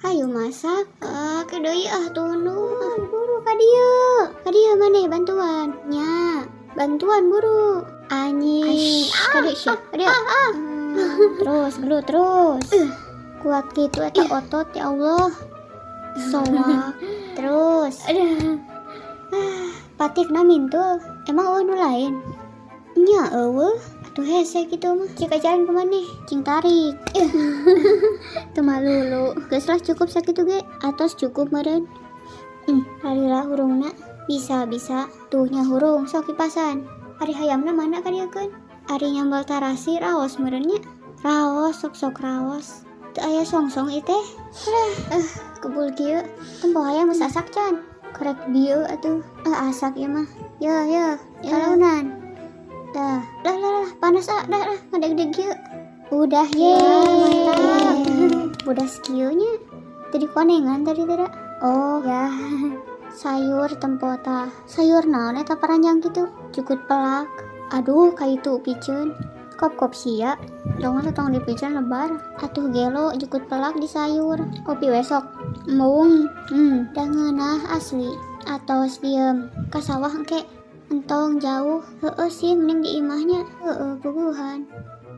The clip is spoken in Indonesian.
Hayu masak. Ke deui tunu. Buru ka dieu. Ka dieu maneh bantuannya. Bantuan buru. Anjing. Ka deui sia. Ka dieu. Terus gelut terus. Kuat gitu eta otot ya Allah. Soak. Terus. Patik namin tuh. Emang eueuh nu lain? Nya eueuh. Atuh hese gitu mah. Cik ajaran kemana? Cing tarik. Teu malulu. Geus lah cukup sakitu ge. Atos cukup meureun. Harira hurungna. Bisa. Tuh nya hurung sok kipasan. Ari hayamna mana ka dieukeun? Ari nyambal tarasi raos meureun nya. Raos sok raos. Teu aya songsong ieu teh. Kebul kieu. Tempo hayam geus asak can. Korek dieu atuh. Asak ieu mah. Ya. Kalaunan. Dah, panas dah, ngadeg-deg kieu. Udah ye. Mantap. Budas kieu nya. Tadi konengan tadi teh. Oh, ya. Sayur tempota. Sayur naon eta paranjang kitu? Cukut pelak. Aduh, kaitu piceun. Kop sia. Dong tong dipiceun lebar. Atuh gelo jukut pelak di sayur. Kopi wesok. Mung. Da ngeunah asli. Atos diem. Ka sawah engke. Entong jauh, sih mending di imahnya, puguhan.